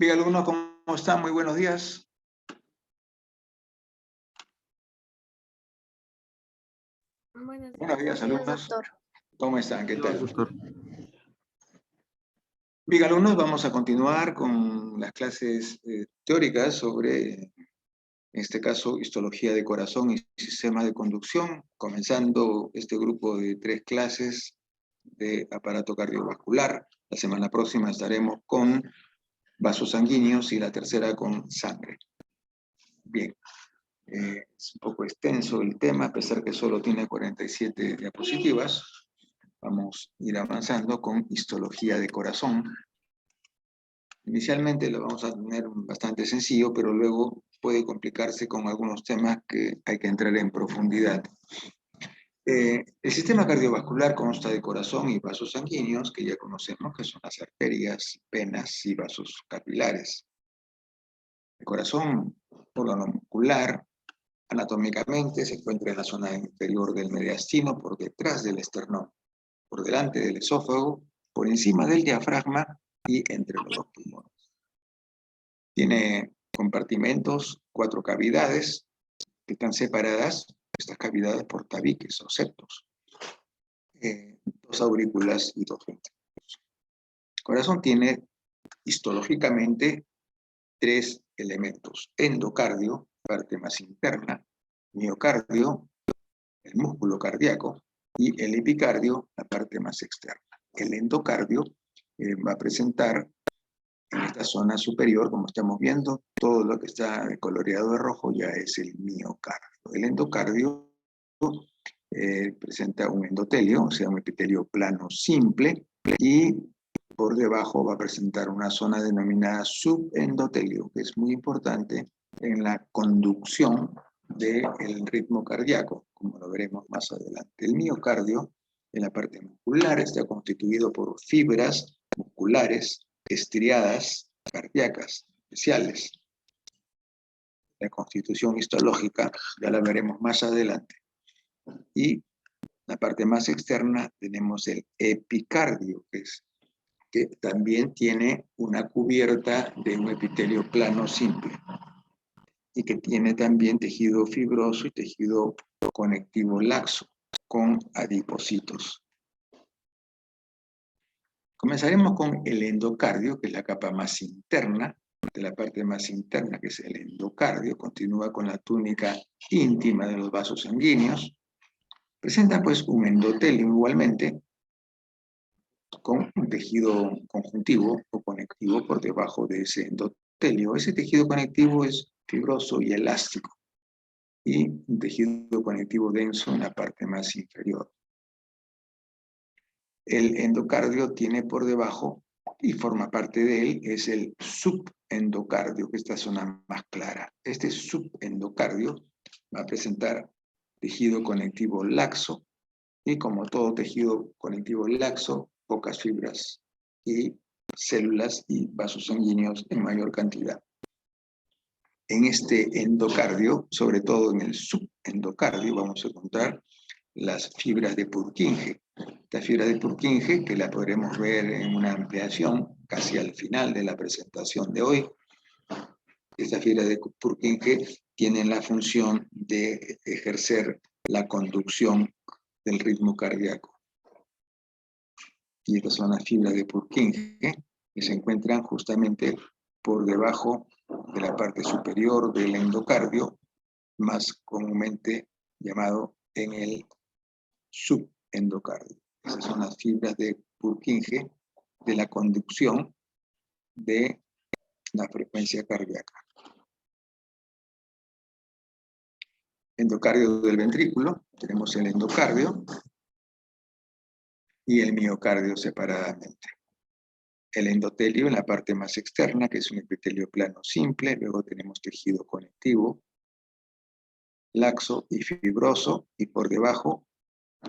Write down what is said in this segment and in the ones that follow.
Bien, alumnos, ¿cómo están? Muy buenos días. Buenos días, alumnos. Doctor. ¿Cómo están? ¿Qué tal? Doctor. Bien, alumnos, vamos a continuar con las clases teóricas sobre, en este caso, histología de corazón y sistema de conducción, comenzando este grupo de 3 clases de aparato cardiovascular. La semana próxima estaremos con vasos sanguíneos y la tercera con sangre. Bien. Es un poco extenso el tema, a pesar que solo tiene 47 diapositivas. Vamos a ir avanzando con histología de corazón. Inicialmente lo vamos a tener bastante sencillo, pero luego puede complicarse con algunos temas que hay que entrar en profundidad. El sistema cardiovascular consta de corazón y vasos sanguíneos, que ya conocemos, que son las arterias, venas y vasos capilares. El corazón, órgano muscular, anatómicamente se encuentra en la zona inferior del mediastino, por detrás del esternón, por delante del esófago, por encima del diafragma y entre los 2 pulmones. Tiene compartimentos, 4 cavidades, que están separadas, estas cavidades, por tabiques o septos, 2 aurículas y 2 ventrículos. El corazón tiene histológicamente 3 elementos: endocardio, parte más interna; miocardio, el músculo cardíaco; y el epicardio, la parte más externa. El endocardio va a presentar en esta zona superior, como estamos viendo, todo lo que está coloreado de rojo ya es el miocardio. El endocardio presenta un endotelio, o sea, un epitelio plano simple, y por debajo va a presentar una zona denominada subendotelio, que es muy importante en la conducción del ritmo cardíaco, como lo veremos más adelante. El miocardio, en la parte muscular, está constituido por fibras musculares estriadas cardíacas especiales. La constitución histológica ya la veremos más adelante. Y la parte más externa tenemos el epicardio, que también tiene una cubierta de un epitelio plano simple y que tiene también tejido fibroso y tejido conectivo laxo con adipocitos. Comenzaremos con el endocardio, que es la capa más interna. De la parte más interna, que es el endocardio, continúa con la túnica íntima de los vasos sanguíneos. Presenta pues un endotelio igualmente, con un tejido conjuntivo o conectivo por debajo de ese endotelio. Ese tejido conectivo es fibroso y elástico, y un tejido conectivo denso en la parte más inferior. El endocardio tiene por debajo, y forma parte de él, es el subendocardio, que es esta zona más clara. Este subendocardio va a presentar tejido conectivo laxo, y como todo tejido conectivo laxo, pocas fibras y células y vasos sanguíneos en mayor cantidad. En este endocardio, sobre todo en el subendocardio, vamos a encontrar las fibras de Purkinje. Esta fibra de Purkinje, que la podremos ver en una ampliación casi al final de la presentación de hoy. Esta fibra de Purkinje tiene la función de ejercer la conducción del ritmo cardíaco. Y estas son las fibras de Purkinje, que se encuentran justamente por debajo de la parte superior del endocardio, más comúnmente llamado en el subendocardio. Esas son las fibras de Purkinje de la conducción de la frecuencia cardíaca. Endocardio del ventrículo, tenemos el endocardio y el miocardio separadamente. El endotelio en la parte más externa, que es un epitelio plano simple. Luego tenemos tejido conectivo, laxo y fibroso, y por debajo,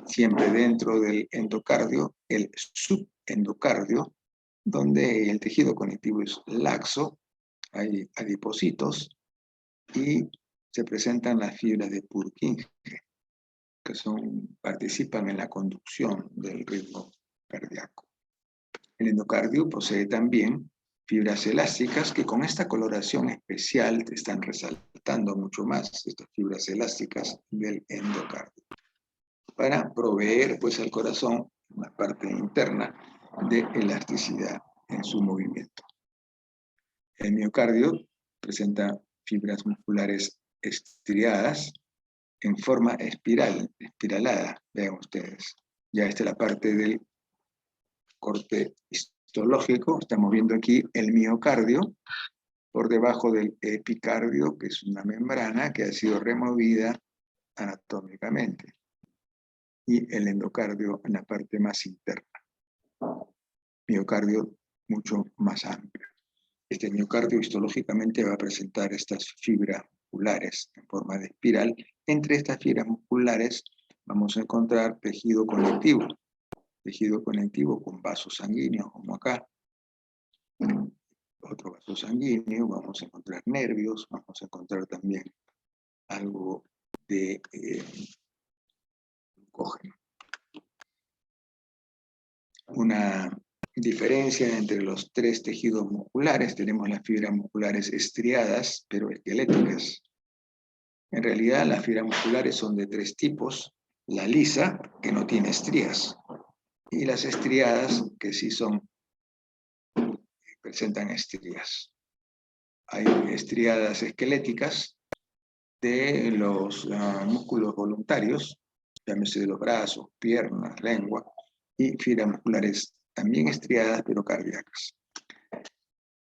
siempre dentro del endocardio, el subendocardio, donde el tejido conectivo es laxo, hay adipocitos, y se presentan las fibras de Purkinje, que participan en la conducción del ritmo cardíaco. El endocardio posee también fibras elásticas que con esta coloración especial te están resaltando mucho más estas fibras elásticas del endocardio, para proveer pues al corazón una parte interna de elasticidad en su movimiento. El miocardio presenta fibras musculares estriadas en forma espiralada, vean ustedes. Ya esta es la parte del corte histológico, estamos viendo aquí el miocardio por debajo del epicardio, que es una membrana que ha sido removida anatómicamente, y el endocardio en la parte más interna. Miocardio mucho más amplio. Este miocardio histológicamente va a presentar estas fibras musculares en forma de espiral. Entre estas fibras musculares vamos a encontrar tejido conectivo con vasos sanguíneos, como acá. Otro vaso sanguíneo, vamos a encontrar nervios, vamos a encontrar también algo de glucógeno. Una diferencia entre los tres tejidos musculares: tenemos las fibras musculares estriadas, pero esqueléticas. En realidad las fibras musculares son de tres tipos: la lisa, que no tiene estrías, y las estriadas, que sí presentan estrías. Hay estriadas esqueléticas de los músculos voluntarios, llámese de los brazos, piernas, lengua, y fibras musculares también estriadas, pero cardíacas.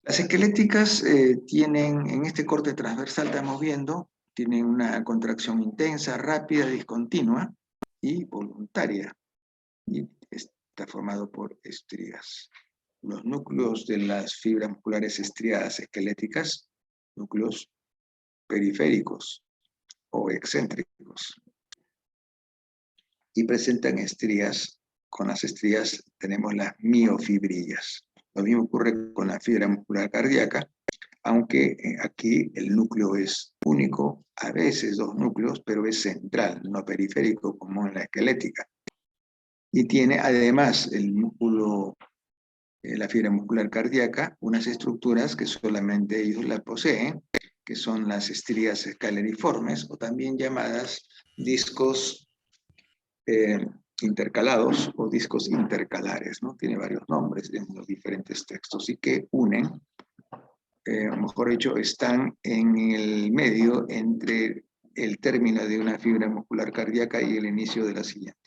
Las esqueléticas tienen, en este corte transversal estamos viendo, tienen una contracción intensa, rápida, discontinua y voluntaria, y está formado por estrías. Los núcleos de las fibras musculares estriadas esqueléticas, núcleos periféricos o excéntricos, y presentan estrías. Con las estrías tenemos las miofibrillas. Lo mismo ocurre con la fibra muscular cardíaca, aunque aquí el núcleo es único, a veces dos núcleos, pero es central, no periférico como en la esquelética. Y tiene además el músculo, la fibra muscular cardíaca, unas estructuras que solamente ellos la poseen, que son las estrías escaleriformes, o también llamadas discos intercalados o discos intercalares, ¿no? Tiene varios nombres en los diferentes textos, y que unen, mejor dicho, están en el medio entre el término de una fibra muscular cardíaca y el inicio de la siguiente.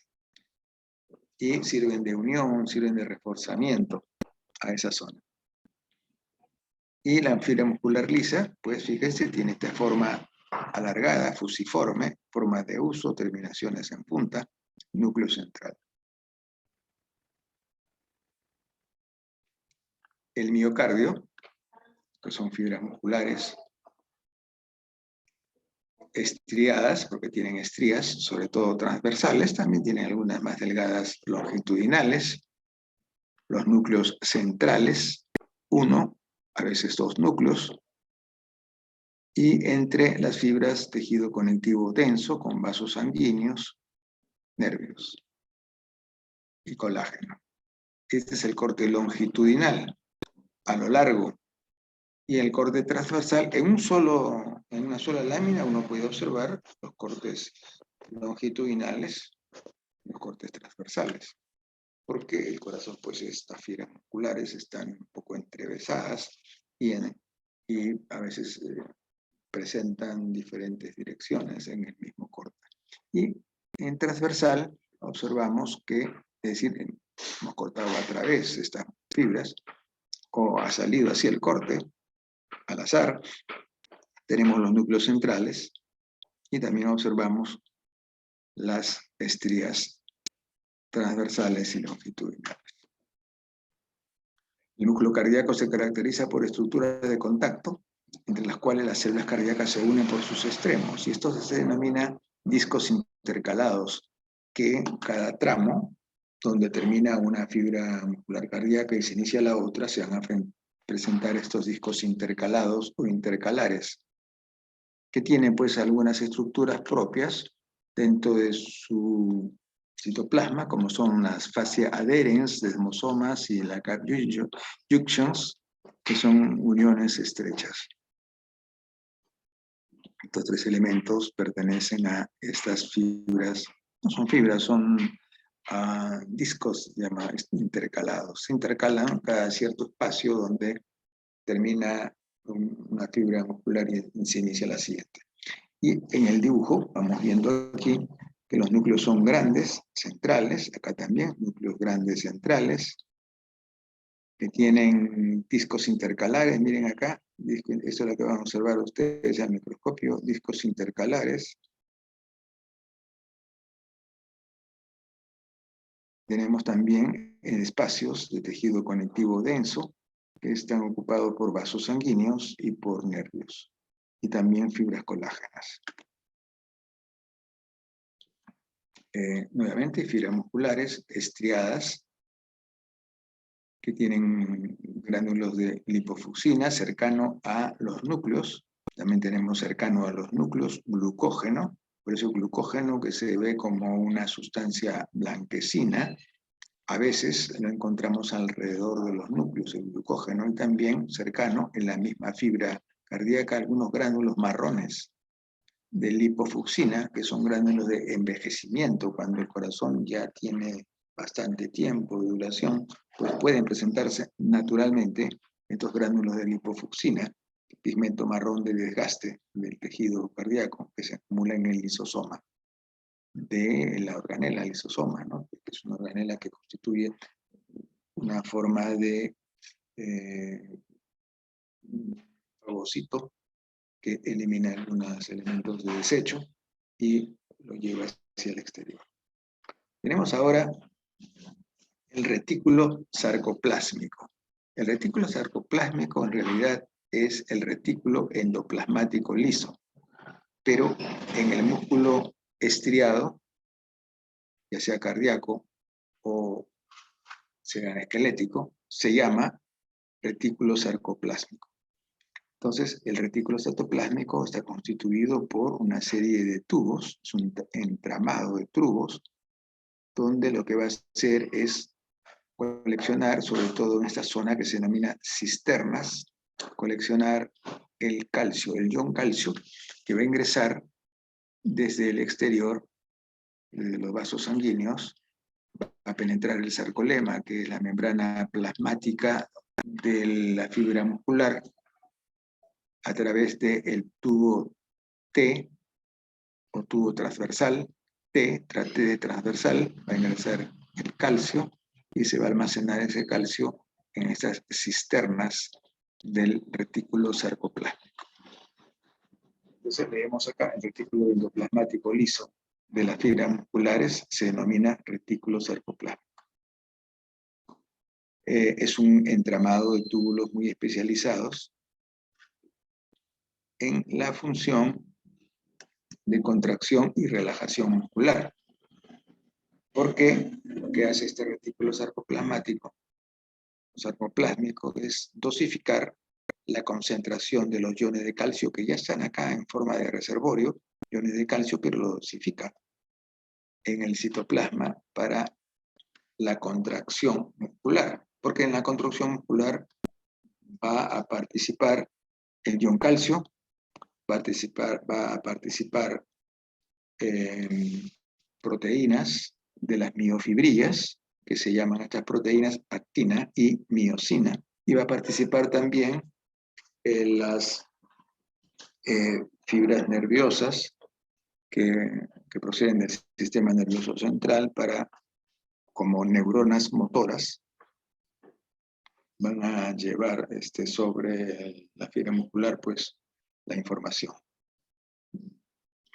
Y sirven de unión, sirven de reforzamiento a esa zona. Y la fibra muscular lisa, pues fíjense, tiene esta forma alargada, fusiforme, forma de uso, terminaciones en punta, núcleo central. El miocardio, que son fibras musculares estriadas, porque tienen estrías, sobre todo transversales, también tienen algunas más delgadas longitudinales. Los núcleos centrales, uno, a veces dos núcleos, y entre las fibras tejido conectivo denso con vasos sanguíneos, nervios y colágeno. Este es el corte longitudinal, a lo largo, y el corte transversal. En una sola lámina uno puede observar los cortes longitudinales, los cortes transversales, porque el corazón, pues estas fibras musculares están un poco entrevesadas y a veces presentan diferentes direcciones en el mismo corte. Y en transversal observamos que, es decir, hemos cortado a través de estas fibras, o ha salido así el corte, al azar. Tenemos los núcleos centrales y también observamos las estrías transversales y longitudinales. El músculo cardíaco se caracteriza por estructuras de contacto, entre las cuales las células cardíacas se unen por sus extremos, y esto se denomina discos intercalados, que cada tramo, donde termina una fibra muscular cardíaca y se inicia la otra, se van a presentar estos discos intercalados o intercalares, que tienen pues algunas estructuras propias dentro de su citoplasma, como son las fascia adherens, desmosomas y la gap junctions, que son uniones estrechas. Estos tres elementos pertenecen a estas fibras, no son fibras, son discos llamados intercalados. Se intercalan cada cierto espacio donde termina una fibra muscular y se inicia la siguiente. Y en el dibujo vamos viendo aquí que los núcleos son grandes, centrales, acá también, núcleos grandes centrales, que tienen discos intercalares, miren acá, esto es lo que van a observar ustedes al microscopio, discos intercalares. Tenemos también espacios de tejido conectivo denso, que están ocupados por vasos sanguíneos y por nervios, y también fibras colágenas. Nuevamente, fibras musculares estriadas, que tienen gránulos de lipofucsina cercano a los núcleos. También tenemos cercano a los núcleos glucógeno, por eso glucógeno que se ve como una sustancia blanquecina, a veces lo encontramos alrededor de los núcleos, el glucógeno, y también cercano en la misma fibra cardíaca algunos gránulos marrones de lipofucsina, que son gránulos de envejecimiento, cuando el corazón ya tiene bastante tiempo de duración, pues pueden presentarse naturalmente estos gránulos de lipofucsina, pigmento marrón de desgaste del tejido cardíaco que se acumula en el lisosoma de la organela lisosoma, ¿no? Que es una organela que constituye una forma de fagocito que elimina algunos elementos de desecho y lo lleva hacia el exterior. Tenemos ahora el retículo sarcoplásmico. El retículo sarcoplásmico en realidad es el retículo endoplasmático liso, pero en el músculo estriado, ya sea cardíaco o sea esquelético, se llama retículo sarcoplásmico. Entonces, el retículo sarcoplásmico está constituido por una serie de tubos, es un entramado de tubos, donde lo que va a hacer es coleccionar, sobre todo en esta zona que se denomina cisternas, coleccionar el calcio, el ion calcio, que va a ingresar desde el exterior de los vasos sanguíneos, va a penetrar el sarcolema, que es la membrana plasmática de la fibra muscular, a través del tubo T, o tubo transversal, T transversal, va a ingresar el calcio, y se va a almacenar ese calcio en estas cisternas del retículo sarcoplásmico. Entonces leemos acá, el retículo endoplasmático liso de las fibras musculares se denomina retículo sarcoplásmico. Es un entramado de túbulos muy especializados en la función de contracción y relajación muscular. Porque lo que hace este retículo sarcoplásmico es dosificar la concentración de los iones de calcio que ya están acá en forma de reservorio, iones de calcio, pero lo dosifica en el citoplasma para la contracción muscular, porque en la contracción muscular va a participar el ion calcio, va a participar proteínas de las miofibrillas, que se llaman estas proteínas actina y miosina, y va a participar también las fibras nerviosas que proceden del sistema nervioso central como neuronas motoras, van a llevar sobre la fibra muscular pues la información.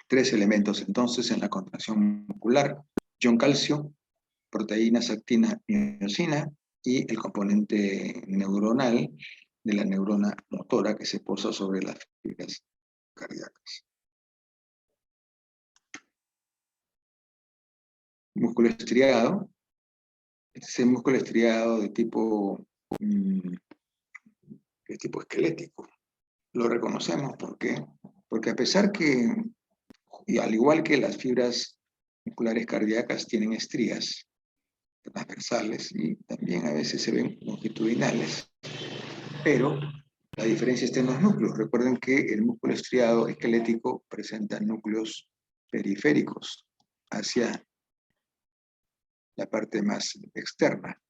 Tres elementos entonces en la contracción muscular: ion calcio, proteínas actina y miosina, y el componente neuronal de la neurona motora que se posa sobre las fibras cardíacas. Músculo estriado. Este es el músculo estriado de tipo esquelético. Lo reconocemos porque a pesar que, y al igual que las fibras musculares cardíacas tienen estrías transversales y también a veces se ven longitudinales, pero la diferencia está en los núcleos. Recuerden que el músculo estriado esquelético presenta núcleos periféricos hacia la parte más externa,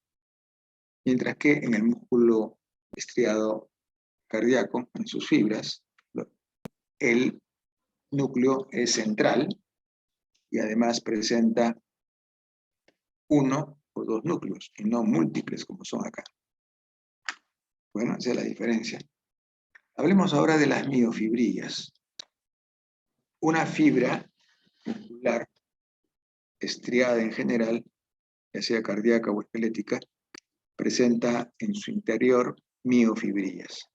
mientras que en el músculo estriado cardíaco, en sus fibras, el núcleo es central y además presenta uno o dos núcleos, y no múltiples como son acá. Bueno, esa es la diferencia. Hablemos ahora de las miofibrillas. Una fibra muscular estriada en general, ya sea cardíaca o esquelética, presenta en su interior miofibrillas.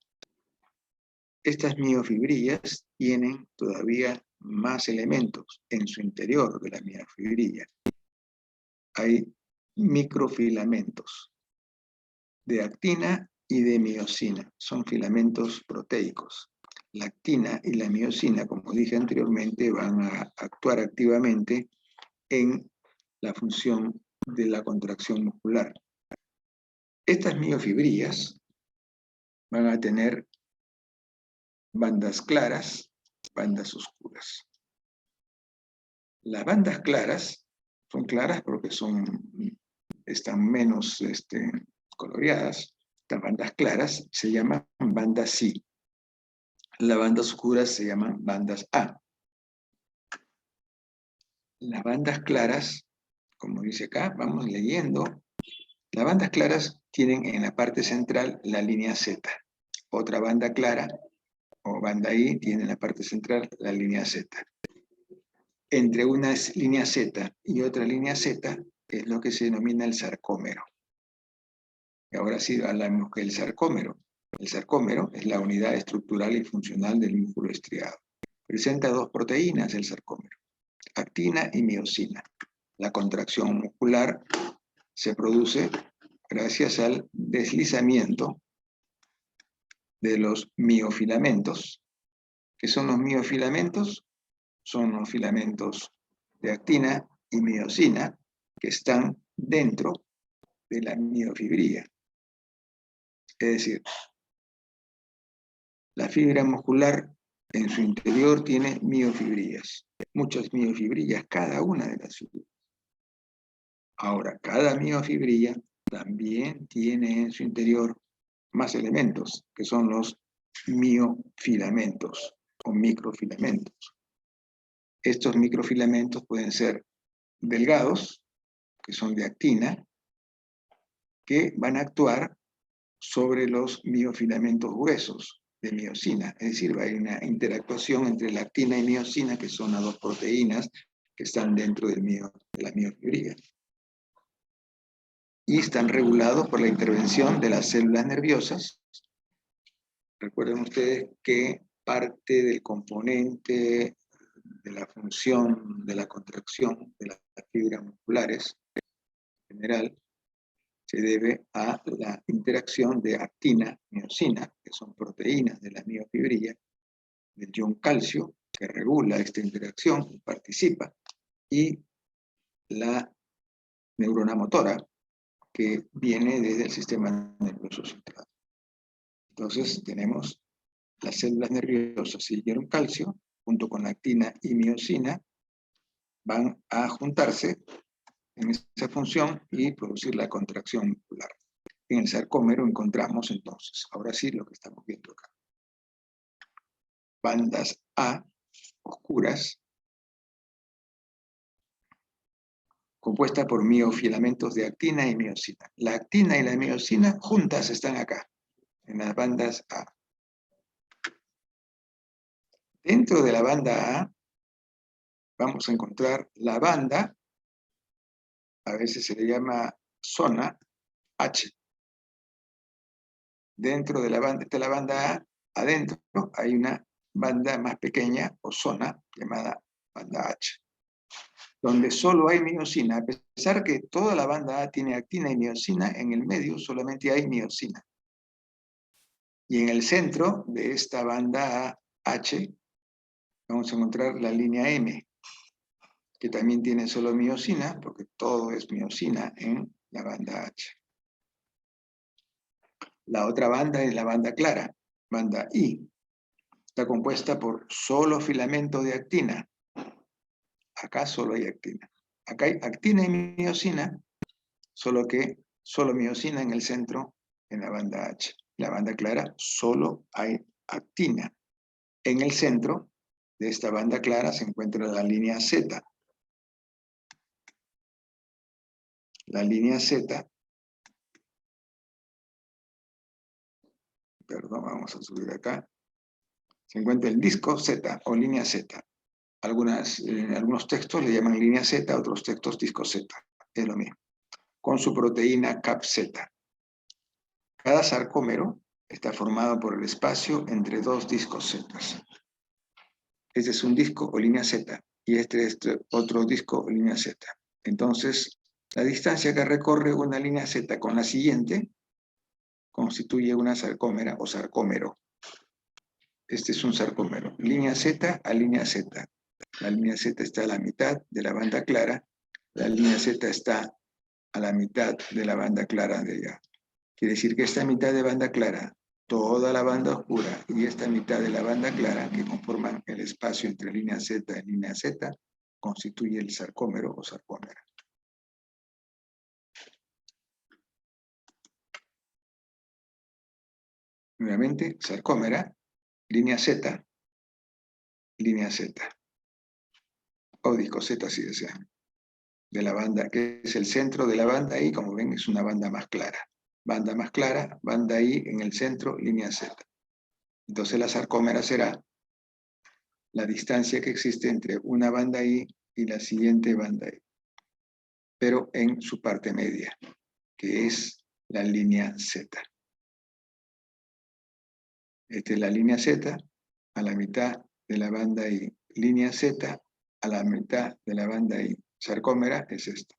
Estas miofibrillas tienen todavía más elementos en su interior de la miofibrilla. Hay microfilamentos de actina y de miosina. Son filamentos proteicos. La actina y la miosina, como dije anteriormente, van a actuar activamente en la función de la contracción muscular. Estas miofibrillas van a tener bandas claras, bandas oscuras. Las bandas claras son claras porque están menos coloreadas. Las bandas claras se llaman bandas I. Las bandas oscuras se llaman bandas A. Las bandas claras, como dice acá, vamos leyendo. Las bandas claras tienen en la parte central la línea Z. Otra banda clara o banda I tiene en la parte central la línea Z. Entre una línea Z y otra línea Z es lo que se denomina el sarcómero. Y ahora sí hablamos del sarcómero. El sarcómero es la unidad estructural y funcional del músculo estriado. Presenta dos proteínas el sarcómero, actina y miosina. La contracción muscular se produce gracias al deslizamiento de los miofilamentos. ¿Qué son los miofilamentos? Son los filamentos de actina y miosina que están dentro de la miofibrilla. Es decir, la fibra muscular en su interior tiene miofibrillas, muchas miofibrillas, cada una de las fibras. Ahora, cada miofibrilla también tiene en su interior más elementos, que son los miofilamentos o microfilamentos. Estos microfilamentos pueden ser delgados, que son de actina, que van a actuar sobre los miofilamentos gruesos de miosina. Es decir, hay una interactuación entre la actina y miosina, que son las dos proteínas que están dentro de la miofibrilla. Y están regulados por la intervención de las células nerviosas. Recuerden ustedes que parte del componente de la función de la contracción de las fibras musculares en general se debe a la interacción de actina y miosina, que son proteínas de la miofibrilla, del ion calcio, que regula esta interacción y participa, y la neurona motora, que viene desde el sistema nervioso central. Entonces tenemos las células nerviosas y el ion calcio, junto con la actina y miosina, van a juntarse en esa función y producir la contracción muscular. En el sarcómero encontramos entonces, ahora sí lo que estamos viendo acá, bandas A oscuras, compuestas por miofilamentos de actina y miosina. La actina y la miosina juntas están acá, en las bandas A. Dentro de la banda A vamos a encontrar la banda, a veces se le llama zona H. Dentro de la banda A, adentro hay una banda más pequeña o zona llamada banda H, donde solo hay miosina. A pesar que toda la banda A tiene actina y miosina, en el medio solamente hay miosina. Y en el centro de esta banda H vamos a encontrar la línea M, que también tiene solo miosina, porque todo es miosina en la banda H. La otra banda es la banda clara, banda I. Está compuesta por solo filamento de actina. Acá solo hay actina. Acá hay actina y miosina, solo que solo miosina en el centro, en la banda H. La banda clara solo hay actina. En el centro de esta banda clara se encuentra la línea Z. La línea Z, perdón, vamos a subir acá, se encuentra el disco Z o línea Z. Algunos textos le llaman línea Z, otros textos disco Z, es lo mismo, con su proteína CAPZ. Cada sarcómero está formado por el espacio entre dos discos Z. Este es un disco o línea Z y este es otro disco o línea Z. Entonces, la distancia que recorre una línea Z con la siguiente constituye una sarcómera o sarcómero. Este es un sarcómero. Línea Z a línea Z. La línea Z está a la mitad de la banda clara. La línea Z está a la mitad de la banda clara de allá. Quiere decir que esta mitad de banda clara, toda la banda oscura y esta mitad de la banda clara que conforman el espacio entre línea Z y línea Z constituye el sarcómero o sarcómera. Nuevamente, sarcómera, línea Z, o disco Z si desean, de la banda, que es el centro de la banda I, como ven, es una banda más clara. Banda más clara, banda I en el centro, línea Z. Entonces la sarcómera será la distancia que existe entre una banda I y la siguiente banda I, pero en su parte media, que es la línea Z. Esta es la línea Z a la mitad de la banda I. Línea Z a la mitad de la banda I. Sarcómera es esta.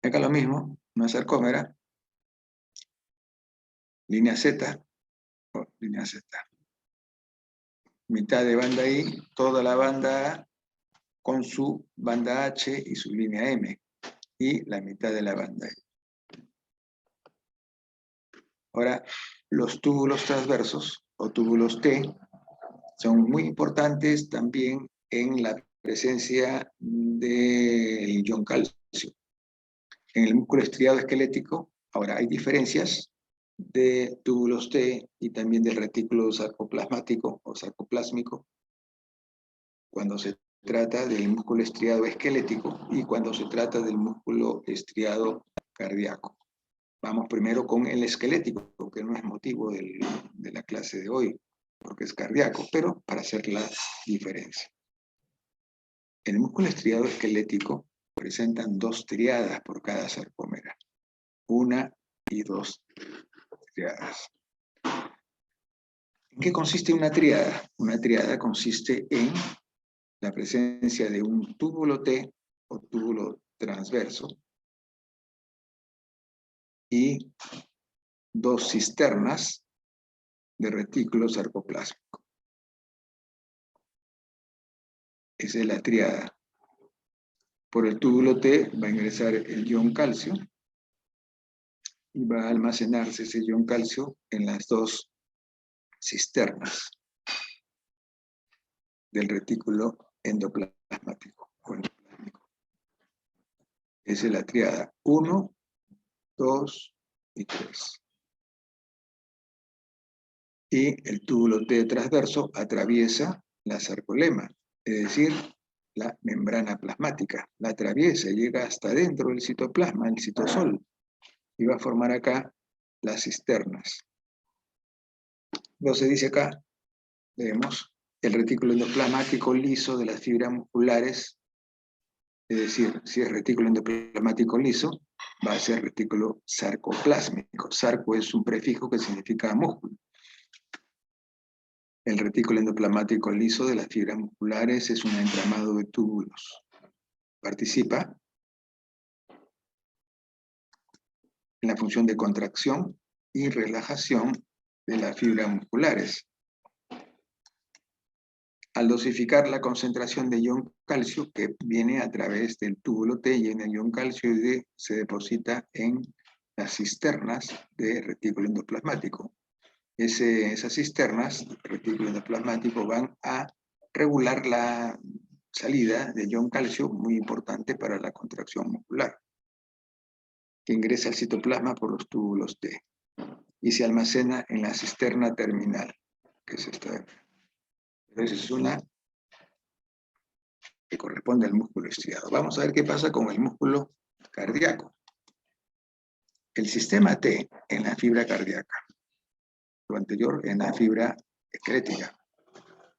Acá lo mismo, una sarcómera, línea Z, o línea Z. Mitad de banda I, toda la banda A con su banda H y su línea M, y la mitad de la banda I. Ahora, los túbulos transversos, o túbulos T, son muy importantes también en la presencia del ion calcio. En el músculo estriado esquelético, ahora hay diferencias de túbulos T y también del retículo sarcoplasmático o sarcoplásmico cuando se trata del músculo estriado esquelético y cuando se trata del músculo estriado cardíaco. Vamos primero con el esquelético, que no es motivo de la clase de hoy, porque es cardíaco, pero para hacer la diferencia. En el músculo estriado esquelético presentan dos triadas por cada sarcómera. Una y dos triadas. ¿En qué consiste una triada? Una triada consiste en la presencia de un túbulo T o túbulo transverso y dos cisternas de retículo sarcoplásmico. Esa es la triada. Por el túbulo T va a ingresar el ion calcio y va a almacenarse ese ion calcio en las dos cisternas del retículo endoplasmático o endoplásmico. Esa es la triada 1, 2 y 3. Y el túbulo T transverso atraviesa la sarcolema, es decir, la membrana plasmática. La atraviesa y llega hasta dentro del citoplasma, el citosol, y va a formar acá las cisternas. Entonces dice acá, vemos, el retículo endoplasmático liso de las fibras musculares, es decir, si es retículo endoplasmático liso, va a ser retículo sarcoplásmico. Sarco es un prefijo que significa músculo. El retículo endoplasmático liso de las fibras musculares es un entramado de túbulos. Participa en la función de contracción y relajación de las fibras musculares. al dosificar la concentración de ion calcio que viene a través del túbulo T, y en el ion calcio se deposita en las cisternas de retículo endoplasmático. Esas cisternas de retículo endoplasmático van a regular la salida de ion calcio, muy importante para la contracción muscular, que ingresa al citoplasma por los túbulos T y se almacena en la cisterna terminal, que es esta de acá. Entonces es una que corresponde al músculo estriado. Vamos a ver qué pasa con el músculo cardíaco. El sistema T en la fibra cardíaca, lo anterior en la fibra esquelética.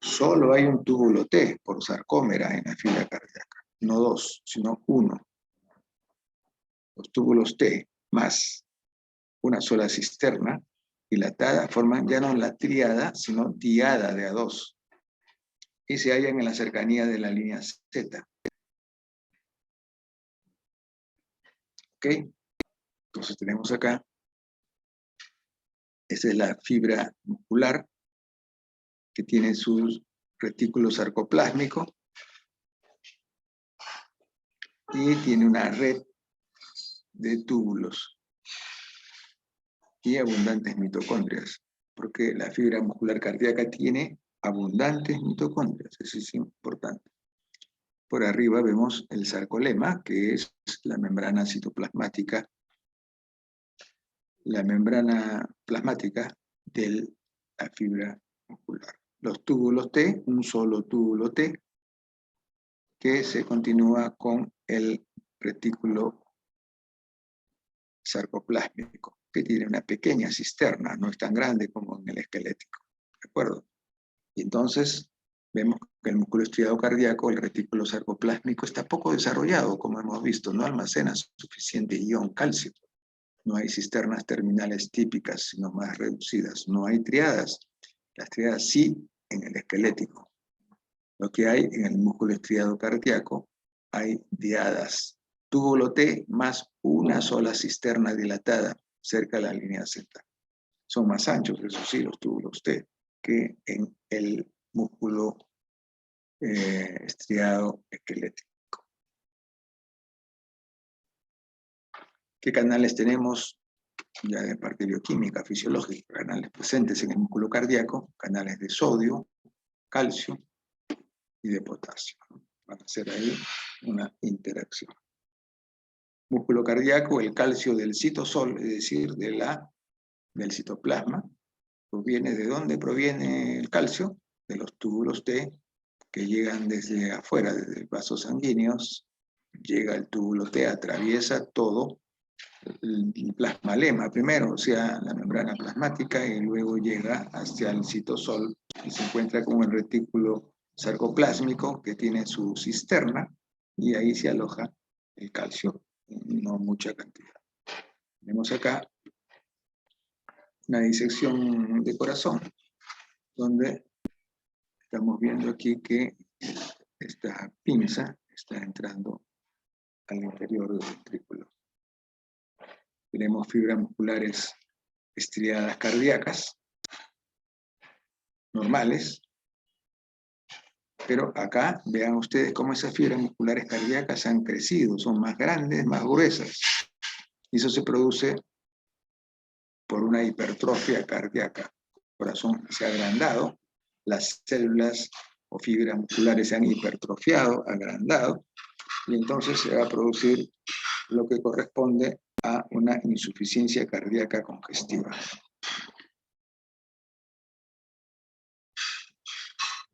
Solo hay un túbulo T por sarcómera en la fibra cardíaca. No dos, sino uno. Los túbulos T más una sola cisterna dilatada forman ya no la tríada, sino diada de A2. Y se hallan en la cercanía de la línea Z. ¿Ok? Entonces tenemos acá, esta es la fibra muscular que tiene su retículo sarcoplásmico y tiene una red de túbulos y abundantes mitocondrias, porque la fibra muscular cardíaca tiene abundantes mitocondrias, eso es importante. Por arriba vemos el sarcolema, que es la membrana citoplasmática, la membrana plasmática de la fibra muscular. Los túbulos T, un solo túbulo T, que se continúa con el retículo sarcoplásmico, que tiene una pequeña cisterna, no es tan grande como en el esquelético, ¿de acuerdo? Y entonces vemos que el músculo estriado cardíaco, el retículo sarcoplásmico, está poco desarrollado, como hemos visto, no almacena suficiente ion calcio. No hay cisternas terminales típicas, sino más reducidas. No hay triadas. Las triadas sí en el esquelético. Lo que hay en el músculo estriado cardíaco, hay diadas. Túbulo T más una sola cisterna dilatada cerca de la línea Z. Son más anchos, eso sí, los túbulos T, que en el músculo estriado esquelético. ¿Qué canales tenemos? Ya de parte bioquímica, fisiológica, canales presentes en el músculo cardíaco, canales de sodio, calcio y de potasio. Van a hacer ahí una interacción. Músculo cardíaco, el calcio del citosol, es decir, del citoplasma, proviene ¿de dónde proviene el calcio? De los túbulos T que llegan desde afuera, desde vasos sanguíneos, llega el túbulo T, atraviesa todo el plasmalema primero, o sea, la membrana plasmática, y luego llega hacia el citosol y se encuentra con el retículo sarcoplásmico que tiene su cisterna y ahí se aloja el calcio, no mucha cantidad. Tenemos acá una disección de corazón donde estamos viendo aquí que esta pinza está entrando al interior del ventrículo. Tenemos fibras musculares estriadas cardíacas, normales, pero acá vean ustedes cómo esas fibras musculares cardíacas han crecido, son más grandes, más gruesas, y eso se produce por una hipertrofia cardíaca. El corazón se ha agrandado, las células o fibras musculares se han hipertrofiado, agrandado, y entonces se va a producir lo que corresponde a una insuficiencia cardíaca congestiva.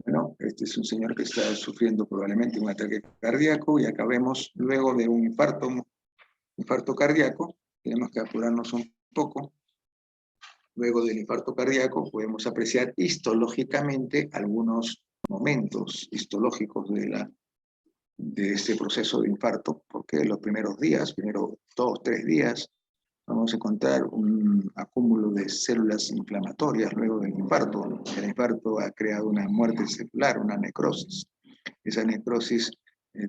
Bueno, este es un señor que está sufriendo probablemente un ataque cardíaco y acá vemos luego de un infarto cardíaco, tenemos que apurarnos un poco. Luego del infarto cardíaco podemos apreciar histológicamente algunos momentos histológicos de este proceso de infarto, porque los primeros días, primeros 2 o 3 días, vamos a encontrar un acúmulo de células inflamatorias luego del infarto. El infarto ha creado una muerte celular, una necrosis. Esa necrosis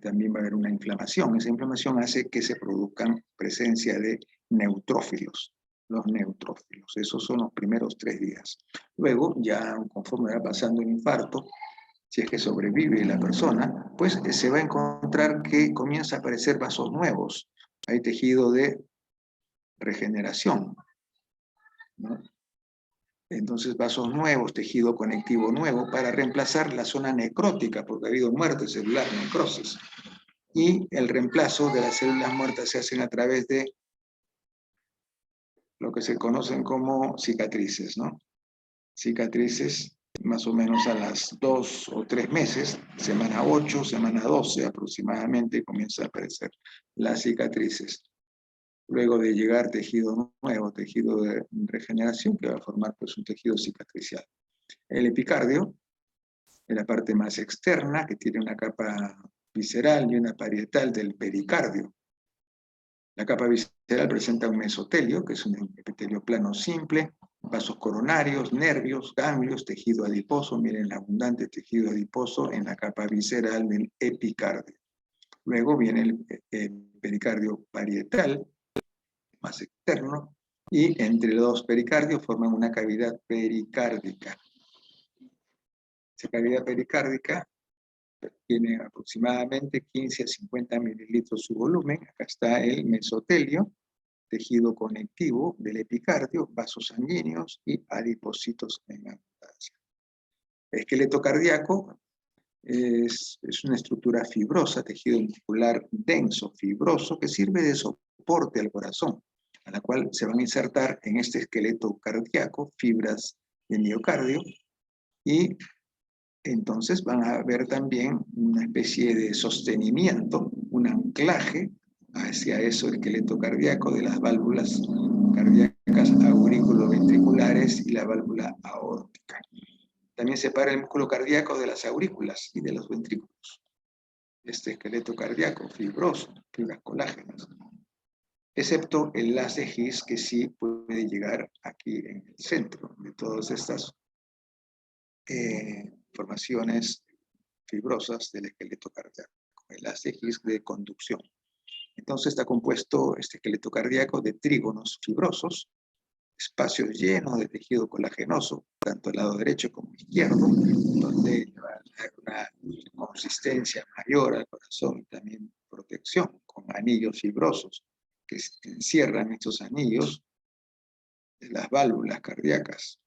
también va a haber una inflamación. Esa inflamación hace que se produzcan presencia de neutrófilos. Los neutrófilos, esos son los primeros 3 días. Luego, ya conforme va pasando el infarto, si es que sobrevive la persona, pues se va a encontrar que comienza a aparecer vasos nuevos. Hay tejido de regeneración, ¿no? Entonces vasos nuevos, tejido conectivo nuevo, para reemplazar la zona necrótica, porque ha habido muerte celular, necrosis. Y el reemplazo de las células muertas se hacen a través de lo que se conocen como cicatrices, ¿no? Cicatrices más o menos a las 2 o 3 meses, semana 8, semana 12 aproximadamente, comienza a aparecer las cicatrices. Luego de llegar tejido nuevo, tejido de regeneración, que va a formar pues un tejido cicatricial. El epicardio es la parte más externa, que tiene una capa visceral y una parietal del pericardio. La capa visceral presenta un mesotelio, que es un epitelio plano simple, vasos coronarios, nervios, ganglios, tejido adiposo. Miren el abundante tejido adiposo en la capa visceral del epicardio. Luego viene el pericardio parietal, más externo, y entre los dos pericardios forman una cavidad pericárdica. Esa cavidad pericárdica tiene aproximadamente 15 a 50 mililitros su volumen. Acá está el mesotelio, tejido conectivo del epicardio, vasos sanguíneos y adipocitos en abundancia. El esqueleto cardíaco es una estructura fibrosa, tejido muscular denso, fibroso, que sirve de soporte al corazón, a la cual se van a insertar en este esqueleto cardíaco fibras de miocardio, y entonces van a ver también una especie de sostenimiento, un anclaje hacia eso, el esqueleto cardíaco, de las válvulas cardíacas aurículo-ventriculares y la válvula aórtica. También separa el músculo cardíaco de las aurículas y de los ventrículos. Este esqueleto cardíaco fibroso, fibras colágenas, excepto el las de His, que sí puede llegar aquí en el centro de todas estas formaciones fibrosas del esqueleto cardíaco, el las de His de conducción. Entonces está compuesto este esqueleto cardíaco de trígonos fibrosos, espacios llenos de tejido colagenoso, tanto al lado derecho como izquierdo, donde va a dar una consistencia mayor al corazón y también protección, con anillos fibrosos que encierran estos anillos de las válvulas cardíacas.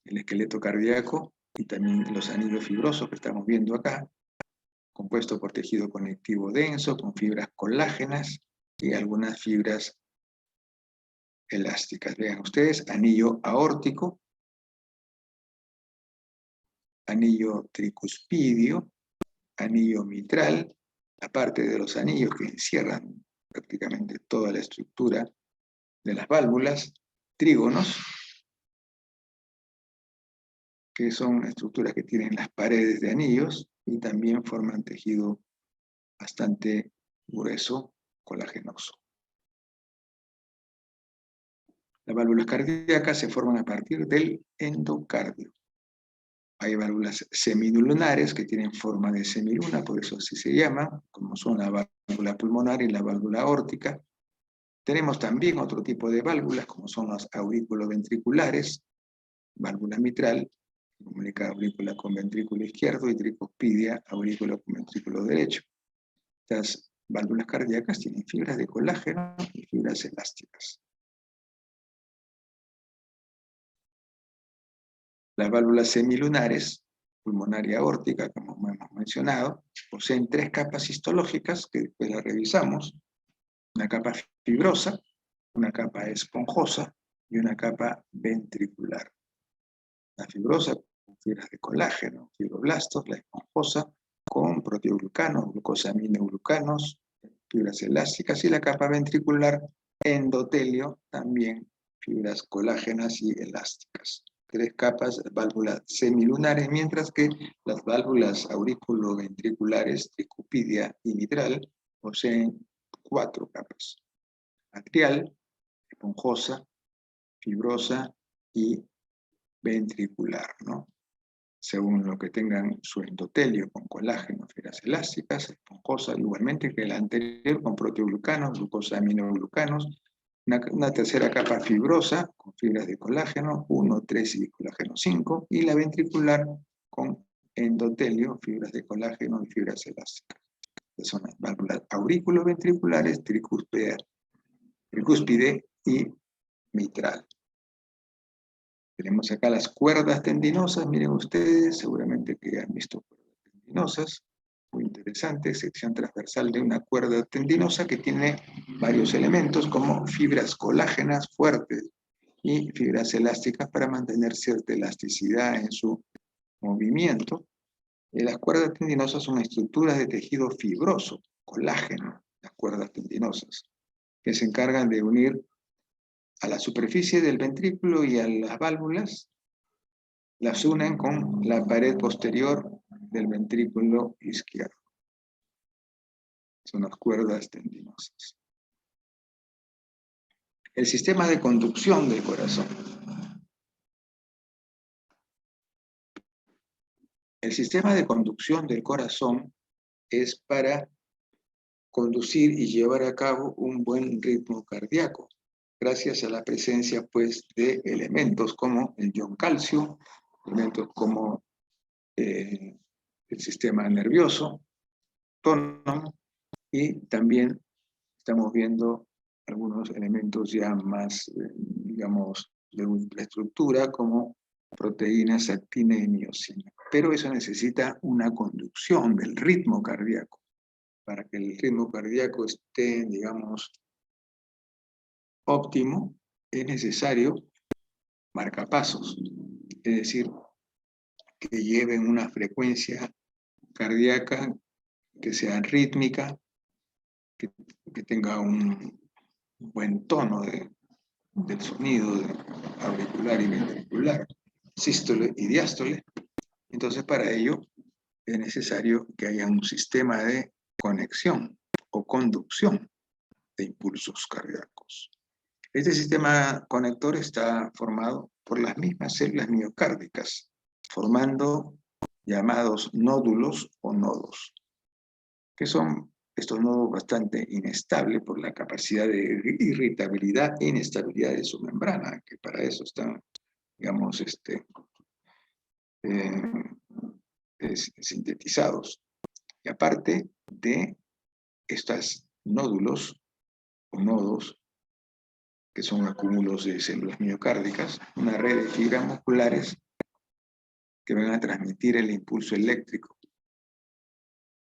El esqueleto cardíaco y también los anillos fibrosos que estamos viendo acá, compuesto por tejido conectivo denso, con fibras colágenas y algunas fibras elásticas. Vean ustedes, anillo aórtico, anillo tricuspidio, anillo mitral, aparte de los anillos que encierran prácticamente toda la estructura de las válvulas, trígonos, que son estructuras que tienen las paredes de anillos y también forman tejido bastante grueso, colagenoso. Las válvulas cardíacas se forman a partir del endocardio. Hay válvulas semilunares que tienen forma de semiluna, por eso así se llama, como son la válvula pulmonar y la válvula aórtica. Tenemos también otro tipo de válvulas, como son las aurículo-ventriculares, válvula mitral, que comunica aurícula con ventrículo izquierdo, y tricuspidia, aurícula con ventrículo derecho. Estas válvulas cardíacas tienen fibras de colágeno y fibras elásticas. Las válvulas semilunares, pulmonar y aórtica, como hemos mencionado, poseen 3 capas histológicas que después las revisamos: una capa fibrosa, una capa esponjosa y una capa ventricular. La fibrosa con fibras de colágeno, fibroblastos; la esponjosa con proteoglucanos, glucosaminoglucanos, fibras elásticas; y la capa ventricular, endotelio, también fibras colágenas y elásticas. 3 capas, válvulas semilunares, mientras que las válvulas aurículo-ventriculares, tricuspidia y mitral, poseen 4 capas: atrial, esponjosa, fibrosa y ventricular, ¿no? Según lo que tengan su endotelio con colágeno, fibras elásticas, esponjosa, igualmente que la anterior, con proteoglucanos, glucosaminoglucanos, Una tercera capa fibrosa con fibras de colágeno 1, 3 y colágeno 5, y la ventricular con endotelio, fibras de colágeno y fibras elásticas. Que son las válvulas aurículo-ventriculares, tricúspide y mitral. Tenemos acá las cuerdas tendinosas, miren ustedes, seguramente que han visto cuerdas tendinosas, muy interesante, sección transversal de una cuerda tendinosa que tiene varios elementos como fibras colágenas fuertes y fibras elásticas para mantener cierta elasticidad en su movimiento. Las cuerdas tendinosas son estructuras de tejido fibroso, colágeno, las cuerdas tendinosas, que se encargan de unir a la superficie del ventrículo y a las válvulas, las unen con la pared posterior del ventrículo izquierdo. Son las cuerdas tendinosas. El sistema de conducción del corazón. El sistema de conducción del corazón es para conducir y llevar a cabo un buen ritmo cardíaco, gracias a la presencia pues, de elementos como el ion calcio, elementos como el sistema nervioso autónomo, y también estamos viendo algunos elementos ya más, digamos, de infraestructura como proteínas, actina y miocina. Pero eso necesita una conducción del ritmo cardíaco. Para que el ritmo cardíaco esté, digamos, óptimo, es necesario marcapasos, es decir, que lleven una frecuencia cardíaca que sea rítmica, que tenga un buen tono del sonido auricular y ventricular, sístole y diástole. Entonces, para ello es necesario que haya un sistema de conexión o conducción de impulsos cardíacos. Este sistema conector está formado por las mismas células miocárdicas, formando llamados nódulos o nodos, que son estos nodos bastante inestables por la capacidad de irritabilidad e inestabilidad de su membrana, que para eso están, digamos, sintetizados. Y aparte de estos nódulos o nodos, que son acúmulos de células miocárdicas, una red de fibras musculares que van a transmitir el impulso eléctrico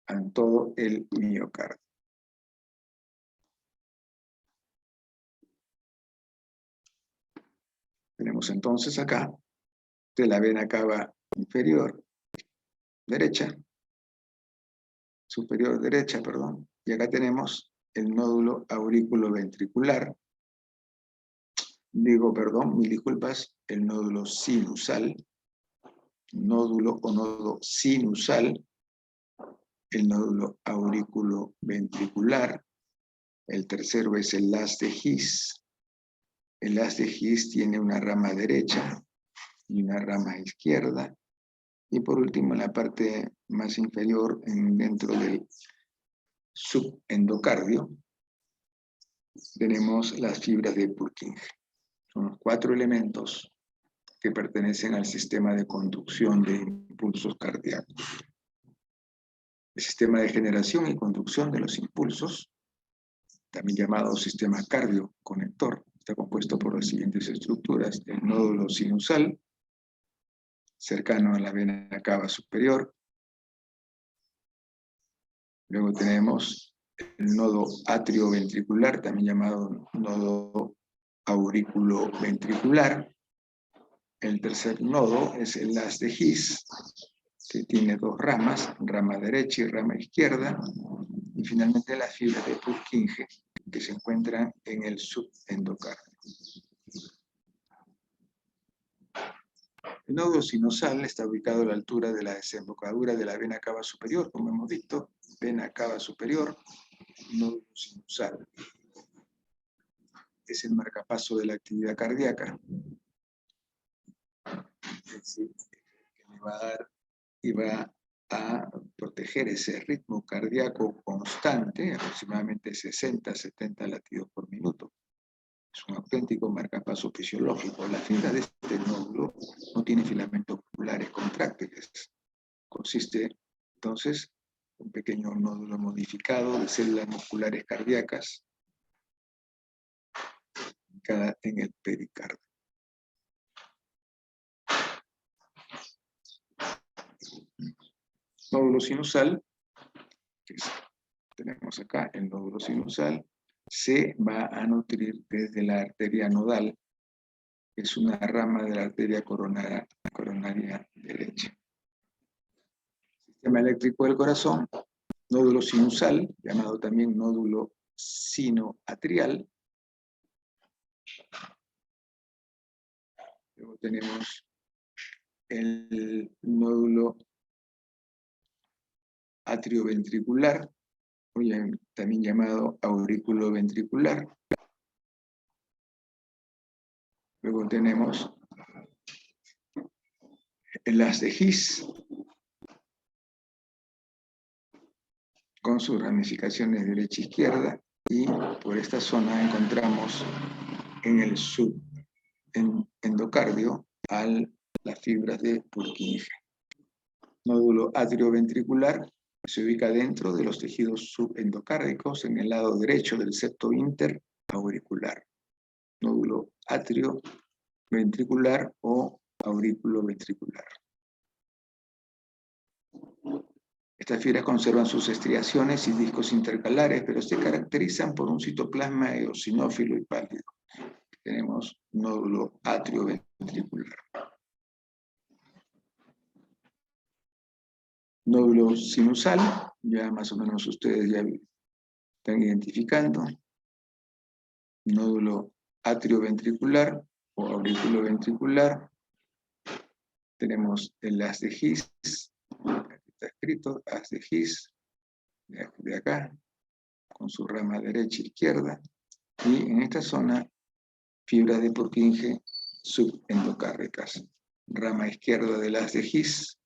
a todo el miocardio. Tenemos entonces acá de la vena cava inferior derecha, superior derecha, perdón, y acá tenemos el nódulo aurículo-ventricular, mil disculpas, el nódulo sinusal, nódulo o nodo sinusal, el nódulo aurículo-ventricular, el tercero es el haz de His. El haz de His tiene una rama derecha y una rama izquierda. Y por último, en la parte más inferior, dentro del subendocardio, tenemos las fibras de Purkinje. Son los 4 elementos que pertenecen al sistema de conducción de impulsos cardíacos. El sistema de generación y conducción de los impulsos, también llamado sistema cardioconector, está compuesto por las siguientes estructuras: el nódulo sinusal, cercano a la vena cava superior. Luego tenemos el nodo atrioventricular, también llamado nodo aurículo-ventricular. El tercer nodo es el haz de His, que tiene 2 ramas, rama derecha y rama izquierda. Y finalmente las fibras de Purkinje, que se encuentran en el subendocardio. El nódulo sinusal está ubicado a la altura de la desembocadura de la vena cava superior, como hemos visto, vena cava superior, nódulo sinusal. Es el marcapaso de la actividad cardíaca. Es decir, que le va a dar y va a proteger ese ritmo cardíaco constante, aproximadamente 60-70 latidos por minuto. Es un auténtico marcapaso fisiológico. La fibra de este nódulo no tiene filamentos musculares contráctiles. Consiste, entonces, en un pequeño nódulo modificado de células musculares cardíacas ubicada en el pericardio. Nódulo sinusal, que tenemos acá, el nódulo sinusal, se va a nutrir desde la arteria nodal, que es una rama de la arteria coronaria derecha. Sistema eléctrico del corazón, nódulo sinusal, llamado también nódulo sinoatrial. Luego tenemos el nódulo atrioventricular, también llamado auriculoventricular. Luego tenemos el haz de His, con sus ramificaciones derecha e izquierda, y por esta zona encontramos en el subendocardio las fibras de Purkinje. Nódulo atrioventricular se ubica dentro de los tejidos subendocárdicos en el lado derecho del septo interauricular. Nódulo atrioventricular o auriculoventricular. Estas fibras conservan sus estriaciones y discos intercalares, pero se caracterizan por un citoplasma eosinófilo y pálido. Tenemos nódulo atrioventricular. Nódulo sinusal, ya más o menos ustedes ya están identificando. Nódulo atrioventricular o auriculoventricular. Tenemos el haz de His, está escrito, haz de His, de acá, con su rama derecha e izquierda, y en esta zona, fibras de Purkinje subendocárdicas. Rama izquierda del haz de His.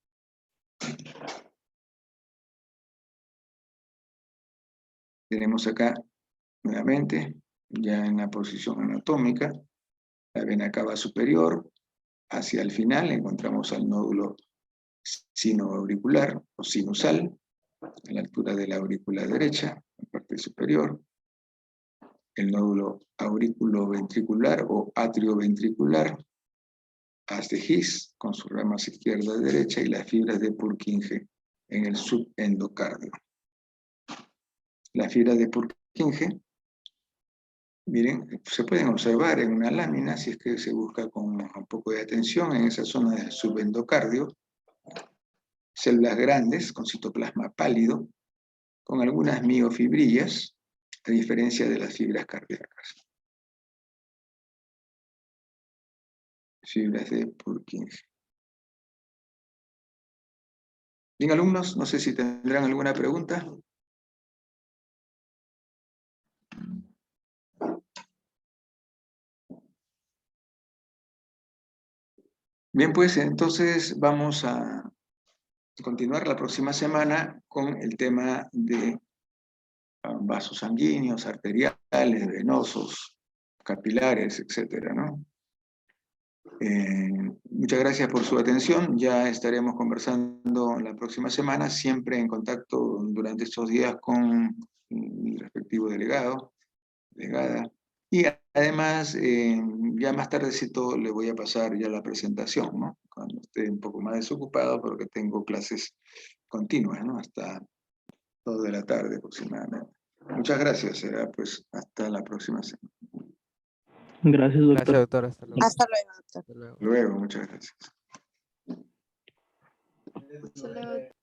Tenemos acá, nuevamente, ya en la posición anatómica, la vena cava superior. Hacia el final encontramos al nódulo sinoauricular o sinusal, a la altura de la aurícula derecha, en la parte superior. El nódulo auriculoventricular o atrioventricular, haz de His, con sus ramas izquierda y derecha, y las fibras de Purkinje en el subendocardio. Las fibras de Purkinje, miren, se pueden observar en una lámina, si es que se busca con un poco de atención, en esa zona del subendocardio, células grandes con citoplasma pálido, con algunas miofibrillas, a diferencia de las fibras cardíacas. Fibras de Purkinje. Bien, alumnos, no sé si tendrán alguna pregunta. Bien, pues entonces vamos a continuar la próxima semana con el tema de vasos sanguíneos, arteriales, venosos, capilares, etcétera, ¿no? Muchas gracias por su atención. Ya estaremos conversando la próxima semana, siempre en contacto durante estos días con mi respectivo delegado, delegada. Y además, ya más tardecito le voy a pasar ya la presentación, ¿no? Cuando esté un poco más desocupado, porque tengo clases continuas, ¿no? Hasta 2 de la tarde aproximadamente. Muchas gracias, será pues hasta la próxima semana. Gracias, doctor. Gracias, doctor. Hasta luego. Hasta luego, doctor. Hasta luego. Luego, muchas gracias. Hasta luego.